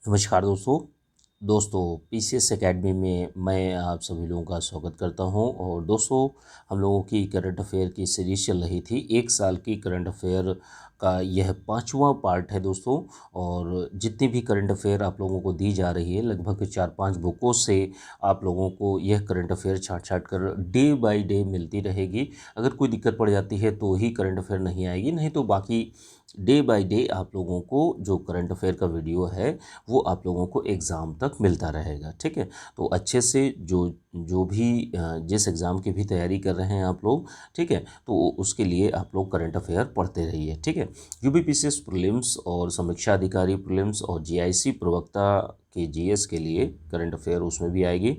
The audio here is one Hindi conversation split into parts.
नमस्कार दोस्तों पीसीएस एकेडमी में मैं आप सभी लोगों का स्वागत करता हूं। और दोस्तों, हम लोगों की करंट अफेयर की सीरीज चल रही थी। एक साल की करंट अफेयर का यह 5वां पार्ट है दोस्तों। और जितनी भी करंट अफेयर आप लोगों को दी जा रही है, लगभग 4-5 बुकों से आप लोगों को यह करंट अफेयर छाँट छाँट कर डे बाय डे मिलती रहेगी। अगर कोई दिक्कत पड़ जाती है तो ही करंट अफेयर नहीं आएगी, नहीं तो बाकी डे बाय डे आप लोगों को जो करंट अफेयर का वीडियो है वो आप लोगों को एग्ज़ाम तक मिलता रहेगा। ठीक है, तो अच्छे से जो जो भी जिस एग्ज़ाम की भी तैयारी कर रहे हैं आप लोग, ठीक है, तो उसके लिए आप लोग करंट अफेयर पढ़ते रहिए। ठीक है, यूपीपीसीएस प्रीलिम्स और समीक्षा अधिकारी प्रीलिम्स और जीआईसी प्रवक्ता के जीएस के लिए करंट अफेयर उसमें भी आएगी।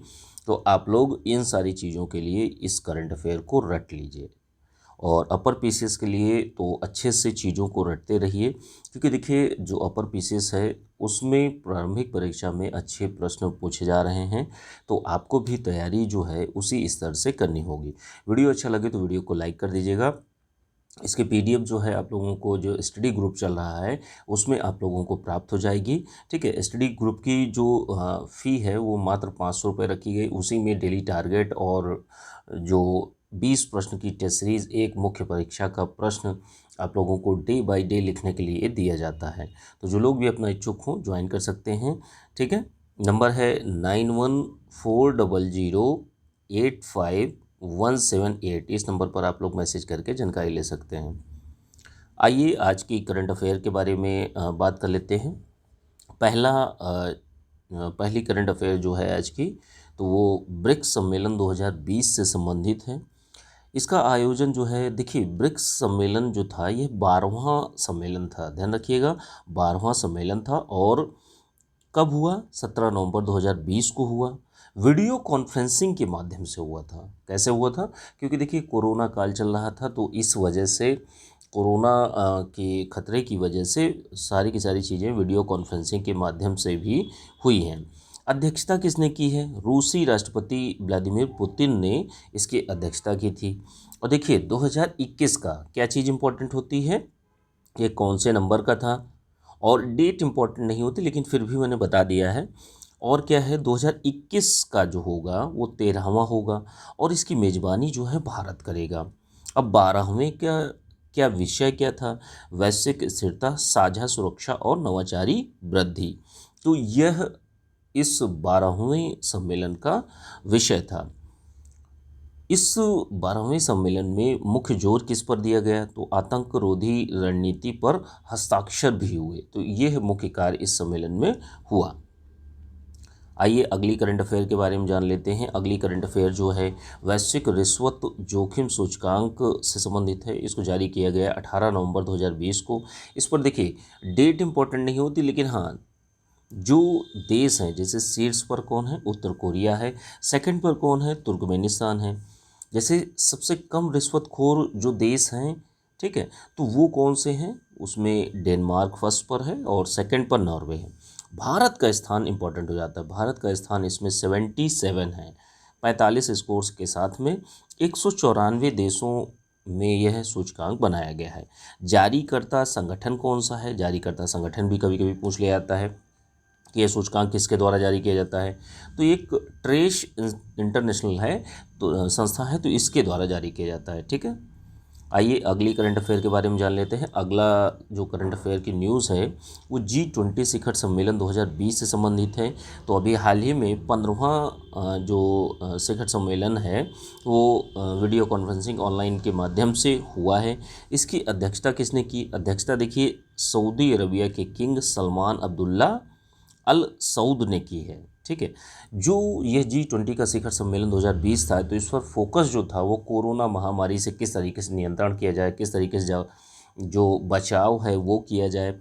तो आप लोग इन सारी चीज़ों के लिए इस करंट अफेयर को रट लीजिए। और अपर पीसीएस के लिए तो अच्छे से चीज़ों को रटते रहिए, क्योंकि देखिए जो अपर पीसीएस है उसमें प्रारंभिक परीक्षा में अच्छे प्रश्न पूछे जा रहे हैं। तो आपको भी तैयारी जो है उसी स्तर से करनी होगी। वीडियो अच्छा लगे तो वीडियो को लाइक कर दीजिएगा। इसके पीडीएफ जो है आप लोगों को जो स्टडी ग्रुप चल रहा है उसमें आप लोगों को प्राप्त हो जाएगी। ठीक है, स्टडी ग्रुप की जो फ़ी है वो मात्र 500 रुपये रखी गई। उसी में डेली टारगेट और जो 20 प्रश्न की टेस्ट सीरीज़, एक मुख्य परीक्षा का प्रश्न आप लोगों को डे बाय डे लिखने के लिए दिया जाता है। तो जो लोग भी अपना इच्छुक हों ज्वाइन कर सकते हैं। ठीक है, नंबर है 9140085178। इस नंबर पर आप लोग मैसेज करके जानकारी ले सकते हैं। आइए आज की करंट अफेयर के बारे में बात कर लेते हैं। पहली करंट अफेयर जो है आज की, तो वो ब्रिक्स सम्मेलन 2020 से संबंधित है। इसका आयोजन जो है, देखिए ब्रिक्स सम्मेलन जो था ये 12वां सम्मेलन था, ध्यान रखिएगा 12वां सम्मेलन था। और कब हुआ? 17 नवंबर 2020 को हुआ। वीडियो कॉन्फ्रेंसिंग के माध्यम से हुआ था। कैसे हुआ था? क्योंकि देखिए कोरोना काल चल रहा था, तो इस वजह से कोरोना के खतरे की वजह से सारी की सारी चीज़ें वीडियो कॉन्फ्रेंसिंग के माध्यम से भी हुई हैं। अध्यक्षता किसने की है? रूसी राष्ट्रपति व्लादिमीर पुतिन ने इसकी अध्यक्षता की थी। और देखिए 2021 का क्या चीज़ इम्पोर्टेंट होती है, ये कौन से नंबर का था, और डेट इम्पोर्टेंट नहीं होती लेकिन फिर भी मैंने बता दिया है। और क्या है, 2021 का जो होगा वो 13वां होगा और इसकी मेज़बानी जो है भारत करेगा। अब 12वें क्या क्या विषय क्या था? वैश्विक स्थिरता, साझा सुरक्षा और नवाचारी वृद्धि। तो यह इस 12वें सम्मेलन का विषय था। इस 12वें सम्मेलन में मुख्य जोर किस पर दिया गया? तो आतंक रोधी रणनीति पर हस्ताक्षर भी हुए। तो यह मुख्य कार्य इस सम्मेलन में हुआ। आइए अगली करंट अफेयर के बारे में जान लेते हैं। अगली करंट अफेयर जो है वैश्विक रिश्वत जोखिम सूचकांक से संबंधित है। इसको जारी किया गया 18 नवंबर 2020 को। इस पर देखिए डेट इम्पोर्टेंट नहीं होती, लेकिन हाँ जो देश हैं, जैसे शीर्ष पर कौन है? उत्तर कोरिया है। सेकंड पर कौन है? तुर्कमेनिस्तान है। जैसे सबसे कम रिश्वतखोर जो देश हैं, ठीक है, तो वो कौन से हैं? उसमें डेनमार्क फर्स्ट पर है और सेकंड पर नॉर्वे है। भारत का स्थान इंपॉर्टेंट हो जाता है। भारत का स्थान इसमें 77 है, 45 स्कोर्स के साथ में 194 देशों में यह सूचकांक बनाया गया है। जारीकर्ता संगठन कौन सा है? जारीकर्ता संगठन भी कभी कभी पूछ लिया जाता है कि यह सूचकांक किसके द्वारा जारी किया जाता है। तो एक ट्रेश इंटरनेशनल है, तो संस्था है, तो इसके द्वारा जारी किया जाता है। ठीक है, आइए अगली करंट अफेयर के बारे में जान लेते हैं। अगला जो करंट अफेयर की न्यूज़ है वो G20 शिखर सम्मेलन 2020 से संबंधित है। तो अभी हाल ही में 15वां जो शिखर सम्मेलन है वो वीडियो कॉन्फ्रेंसिंग ऑनलाइन के माध्यम से हुआ है। इसकी अध्यक्षता किसने की? अध्यक्षता देखिए सऊदी अरबिया के किंग सलमान अब्दुल्ला अल सऊद ने की है। ठीक है, जो यह G20 का शिखर सम्मेलन 2020 था, तो इस पर फोकस जो था वो कोरोना महामारी से किस तरीके से नियंत्रण किया जाए, किस तरीके से जो बचाव है वो किया जाए,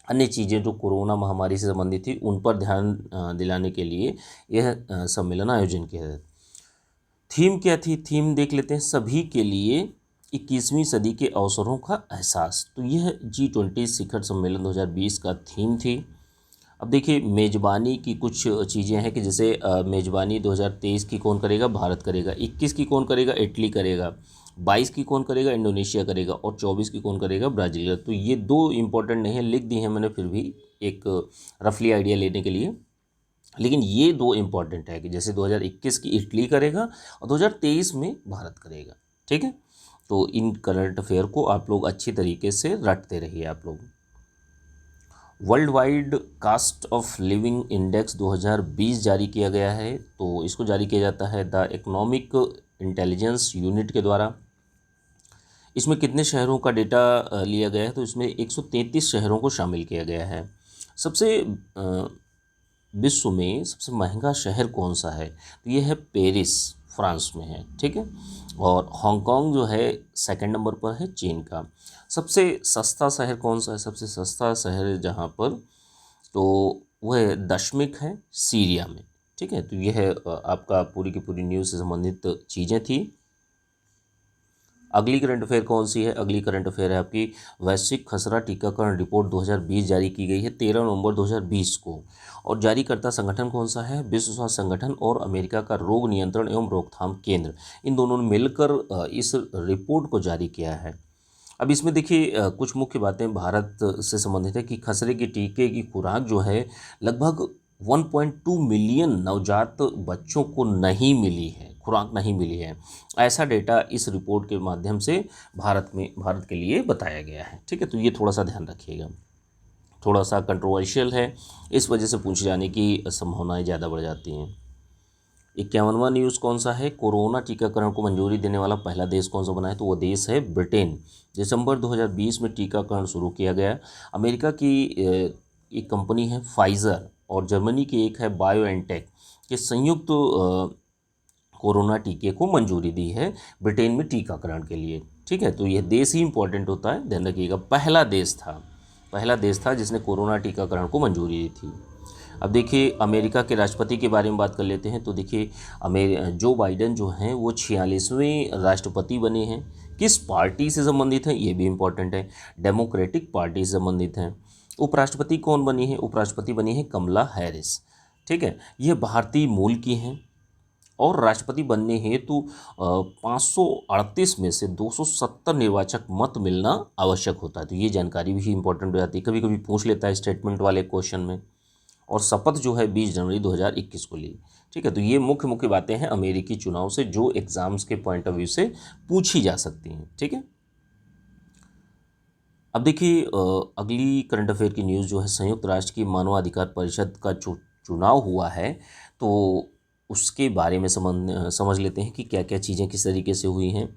अन्य चीज़ें जो कोरोना महामारी से संबंधित थी उन पर ध्यान दिलाने के लिए यह सम्मेलन आयोजन किया गया। थीम क्या थी? थीम देख लेते हैं। सभी के लिए 21वीं सदी के अवसरों का एहसास। तो यह G20 शिखर सम्मेलन 2020 का थीम थी। अब देखिए मेज़बानी की कुछ चीज़ें हैं कि जैसे मेज़बानी 2023 की कौन करेगा? भारत करेगा। 21 की कौन करेगा? इटली करेगा। 22 की कौन करेगा, इंडोनेशिया करेगा, और 24 की कौन करेगा, ब्राज़ील। तो ये दो इम्पोर्टेंट नहीं है, लिख दी हैं मैंने फिर भी एक रफली आइडिया लेने के लिए। लेकिन ये दो इम्पॉर्टेंट है कि जैसे 2021 की इटली करेगा और 2023 में भारत करेगा। ठीक है, तो इन करंट अफेयर को आप लोग अच्छी तरीके से रटते रहिए आप लोग। World wide cost of living index 2020 जारी किया गया है। तो इसको जारी किया जाता है द इकोनॉमिक इंटेलिजेंस यूनिट के द्वारा। इसमें कितने शहरों का डेटा लिया गया है, तो इसमें 133 शहरों को शामिल किया गया है। सबसे विश्व में सबसे महंगा शहर कौन सा है, तो ये है पेरिस, फ्रांस में है। ठीक है, और हांगकांग जो है सेकंड नंबर पर है, चीन का। सबसे सस्ता शहर कौन सा है, सबसे सस्ता शहर जहाँ पर, तो वह है दशमिक है, सीरिया में। ठीक है, तो यह है आपका पूरी की पूरी न्यूज़ से संबंधित चीज़ें थी। अगली करंट अफेयर कौन सी है, अगली करंट अफेयर है आपकी वैश्विक खसरा टीकाकरण रिपोर्ट 2020 जारी की गई है 13 नवंबर 2020 को। और जारीकर्ता संगठन कौन सा है, विश्व स्वास्थ्य संगठन और अमेरिका का रोग नियंत्रण एवं रोकथाम केंद्र, इन दोनों ने मिलकर इस रिपोर्ट को जारी किया है। अब इसमें देखिए कुछ मुख्य बातें भारत से संबंधित है कि खसरे के टीके की खुराक जो है लगभग 1.2 मिलियन नवजात बच्चों को नहीं मिली है, खुराक नहीं मिली है। ऐसा डेटा इस रिपोर्ट के माध्यम से भारत के लिए बताया गया है। ठीक है, तो ये थोड़ा सा ध्यान रखिएगा, थोड़ा सा कंट्रोवर्शियल है, इस वजह से पूछे जाने की संभावनाएं ज़्यादा बढ़ जाती हैं। 51वां न्यूज़ कौन सा है, कोरोना टीकाकरण को मंजूरी देने वाला पहला देश कौन सा बना है, तो वो देश है ब्रिटेन। दिसंबर 2020 में टीकाकरण शुरू किया गया। अमेरिका की एक कंपनी है फाइज़र और जर्मनी की एक है बायोएनटेक के संयुक्त कोरोना टीके को मंजूरी दी है ब्रिटेन में टीकाकरण के लिए। ठीक है, तो यह देश ही इंपॉर्टेंट होता है, ध्यान रखिएगा। पहला देश था जिसने कोरोना टीकाकरण को मंजूरी दी थी। अब देखिए अमेरिका के राष्ट्रपति के बारे में बात कर लेते हैं। तो देखिए जो बाइडेन जो हैं वो 46वें राष्ट्रपति बने हैं। किस पार्टी से संबंधित हैं, ये भी इम्पॉर्टेंट है, डेमोक्रेटिक पार्टी से संबंधित हैं। उपराष्ट्रपति कौन बनी है, उपराष्ट्रपति बनी है कमला हैरिस। ठीक है, ये भारतीय मूल की हैं और राष्ट्रपति बनने हेतु 538 में से 270 निर्वाचक मत मिलना आवश्यक होता है। तो ये जानकारी भी इंपॉर्टेंट हो जाती है, कभी कभी पूछ लेता है स्टेटमेंट वाले क्वेश्चन में। और शपथ जो है 20 जनवरी 2021 को ली। ठीक है, तो ये मुख्य बातें हैं अमेरिकी चुनाव से जो एग्जाम्स के पॉइंट ऑफ व्यू से पूछी जा सकती हैं। ठीक है, अब देखिए अगली करंट अफेयर की न्यूज़ जो है, संयुक्त राष्ट्र की मानवाधिकार परिषद का चुनाव हुआ है, तो उसके बारे में समझ लेते हैं कि क्या क्या चीज़ें किस तरीके से हुई हैं।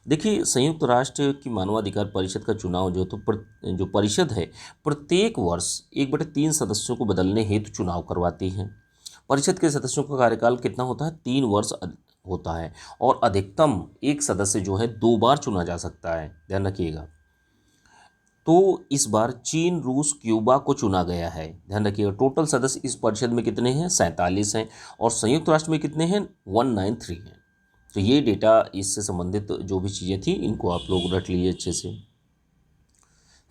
देखिए संयुक्त राष्ट्र की मानवाधिकार परिषद का चुनाव जो परिषद है प्रत्येक वर्ष 1/3 सदस्यों को बदलने हेतु चुनाव करवाती है। परिषद के सदस्यों का कार्यकाल कितना होता है, 3 वर्ष होता है और अधिकतम एक सदस्य जो है 2 बार चुना जा सकता है, ध्यान रखिएगा। तो इस बार चीन, रूस, क्यूबा को चुना गया है, ध्यान रखिएगा। टोटल सदस्य इस परिषद में कितने हैं, 47 हैं, और संयुक्त राष्ट्र में कितने हैं, 193 हैं। तो ये डेटा इससे संबंधित जो भी चीज़ें थी इनको आप लोग रट लीजिए अच्छे से।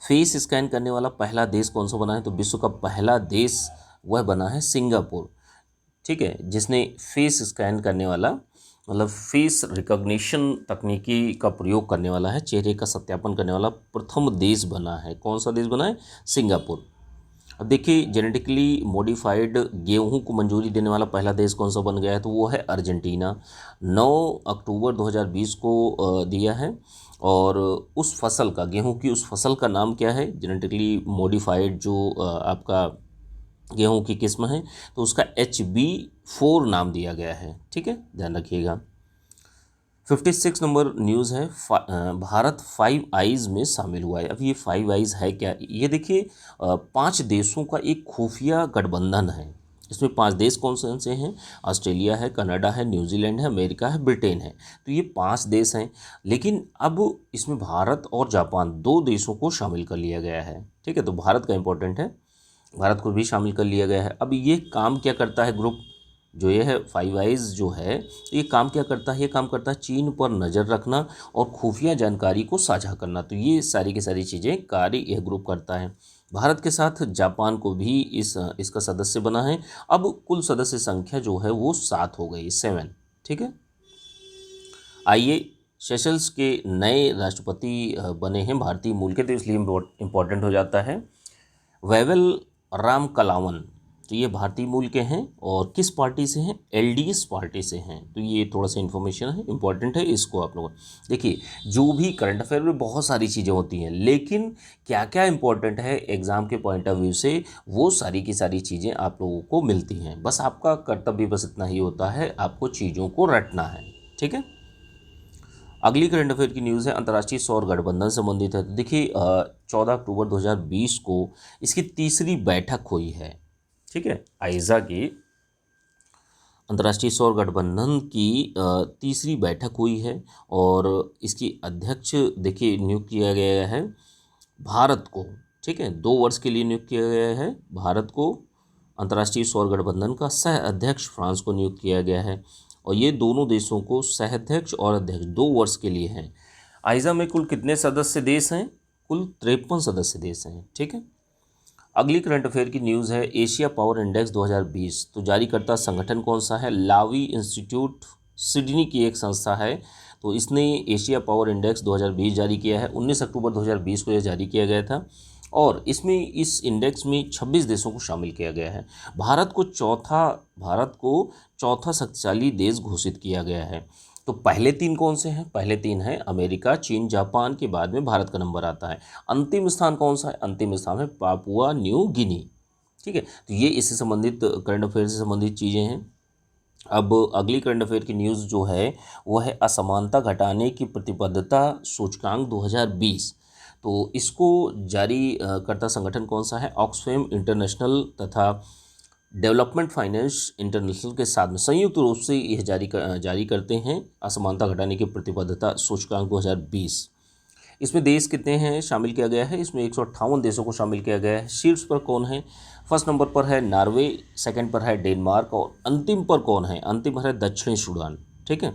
फेस स्कैन करने वाला पहला देश कौन सा बना है, तो विश्व का पहला देश वह बना है सिंगापुर। ठीक है, जिसने फेस स्कैन करने वाला मतलब फेस रिकॉग्निशन तकनीकी का प्रयोग करने वाला है, चेहरे का सत्यापन करने वाला प्रथम देश बना है। कौन सा देश बना है, सिंगापुर। अब देखिए जेनेटिकली मॉडिफाइड गेहूं को मंजूरी देने वाला पहला देश कौन सा बन गया है, तो वो है अर्जेंटीना। 9 अक्टूबर 2020 को दिया है। और उस फसल का, गेहूं की उस फसल का नाम क्या है, जेनेटिकली मॉडिफाइड जो आपका गेहूं की किस्म है, तो उसका HB4 नाम दिया गया है। ठीक है, ध्यान रखिएगा। 56 नंबर न्यूज़ है, भारत 5 आइज़ में शामिल हुआ है। अब ये 5 आइज़ है क्या, ये देखिए 5 देशों का एक खुफिया गठबंधन है। इसमें 5 देश कौन कौन से हैं, ऑस्ट्रेलिया है, कनाडा है, न्यूजीलैंड है, अमेरिका है, ब्रिटेन है। तो ये 5 देश हैं, लेकिन अब इसमें भारत और जापान 2 देशों को शामिल कर लिया गया है। ठीक है, तो भारत का इंपॉर्टेंट है, भारत को भी शामिल कर लिया गया है। अब ये काम क्या करता है ग्रुप, जो ये है 5 आइज़ जो है, ये काम क्या करता है, ये काम करता है चीन पर नज़र रखना और खुफिया जानकारी को साझा करना। तो ये सारी की सारी चीज़ें कार्य यह ग्रुप करता है। भारत के साथ जापान को भी इसका सदस्य बना है। अब कुल सदस्य संख्या जो है वो 7 हो गई, 7। ठीक है, आइए सेशल्स के नए राष्ट्रपति बने हैं भारतीय मूल के, तो इसलिए इम्पोर्टेंट हो जाता है। वैवल राम कलावन, तो ये भारतीय मूल के हैं और किस पार्टी से हैं, एलडीएस पार्टी से हैं। तो ये थोड़ा सा इन्फॉर्मेशन है, इंपॉर्टेंट है, इसको आप लोग देखिए। जो भी करंट अफेयर में बहुत सारी चीज़ें होती हैं, लेकिन क्या क्या इंपॉर्टेंट है एग्ज़ाम के पॉइंट ऑफ व्यू से, वो सारी की सारी चीज़ें आप लोगों को मिलती हैं। बस आपका कर्तव्य बस इतना ही होता है, आपको चीज़ों को रटना है, ठीक है। अगली करंट अफेयर की न्यूज़ है, अंतर्राष्ट्रीय सौर गठबंधन संबंधित है। तो देखिए 14 अक्टूबर 2020 को इसकी तीसरी बैठक हुई है, ठीक है। आइज़ा की अंतर्राष्ट्रीय सौर गठबंधन की तीसरी बैठक हुई है और इसकी अध्यक्ष देखिए नियुक्त किया गया है भारत को, ठीक है। 2 वर्ष के लिए नियुक्त किया गया है भारत को। अंतर्राष्ट्रीय सौर गठबंधन का सह अध्यक्ष फ्रांस को नियुक्त किया गया है और ये दोनों देशों को सह अध्यक्ष और अध्यक्ष 2 वर्ष के लिए हैं। आइज़ा में कुल कितने सदस्य देश हैं, कुल 53 सदस्य देश हैं, ठीक है। अगली करंट अफेयर की न्यूज़ है, एशिया पावर इंडेक्स 2020, तो जारीकर्ता संगठन कौन सा है, लावी इंस्टीट्यूट सिडनी की एक संस्था है। तो इसने एशिया पावर इंडेक्स 2020 जारी किया है। 19 अक्टूबर 2020 को यह जारी किया गया था और इसमें इस इंडेक्स में 26 देशों को शामिल किया गया है। भारत को चौथा शक्तिशाली देश घोषित किया गया है। तो पहले 3 कौन से हैं, पहले 3 हैं अमेरिका, चीन, जापान, के बाद में भारत का नंबर आता है। अंतिम स्थान कौन सा है, अंतिम स्थान है पापुआ न्यू गिनी, ठीक है। तो ये इससे संबंधित करंट अफेयर से संबंधित चीज़ें हैं। अब अगली करंट अफेयर की न्यूज़ जो है वो है असमानता घटाने की प्रतिबद्धता सूचकांक 2020। तो इसको जारी करता संगठन कौन सा है, ऑक्सफैम इंटरनेशनल तथा डेवलपमेंट फाइनेंस इंटरनेशनल के साथ में संयुक्त रूप से यह जारी करते हैं असमानता घटाने की प्रतिबद्धता सूचकांक 2020। इसमें देश कितने हैं शामिल किया गया है, इसमें 158 देशों को शामिल किया गया है। शीर्ष पर कौन है, फर्स्ट नंबर पर है नॉर्वे, सेकंड पर है डेनमार्क और अंतिम पर कौन है, अंतिम पर है दक्षिणी सूडान, ठीक है।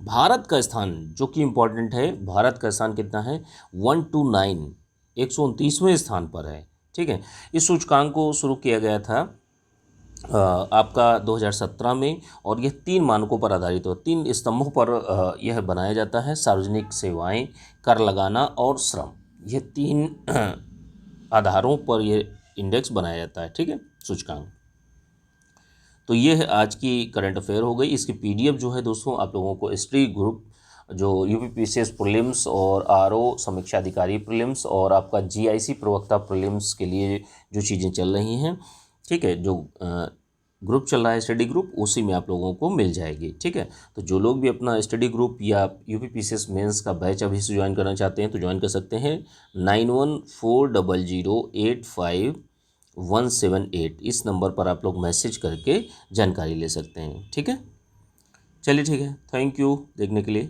भारत का स्थान जो कि इम्पोर्टेंट है, भारत का स्थान कितना है, 129 129वें स्थान पर है, ठीक है। इस सूचकांक को शुरू किया गया था आपका 2017 में और यह 3 मानकों पर आधारित हो, 3 स्तंभों पर यह बनाया जाता है, सार्वजनिक सेवाएं, कर लगाना और श्रम। यह 3 आधारों पर यह इंडेक्स बनाया जाता है, ठीक है, सूचकांक। तो ये है आज की करंट अफेयर हो गई। इसकी पीडीएफ जो है दोस्तों आप लोगों को हिस्ट्री ग्रुप जो यूपीपीसीएस प्रीलिम्स और आरओ समीक्षा अधिकारी प्रीलिम्स और आपका जीआईसी प्रवक्ता प्रीलिम्स के लिए जो चीज़ें चल रही हैं, ठीक है, जो ग्रुप चल रहा है स्टडी ग्रुप, उसी में आप लोगों को मिल जाएगी, ठीक है। तो जो लोग भी अपना स्टडी ग्रुप या यूपीपीसीएस मेंस का बैच अभी से ज्वाइन करना चाहते हैं तो ज्वाइन कर सकते हैं 9140085178 इस नंबर पर आप लोग मैसेज करके जानकारी ले सकते हैं, ठीक है। चलिए ठीक है, थैंक यू देखने के लिए।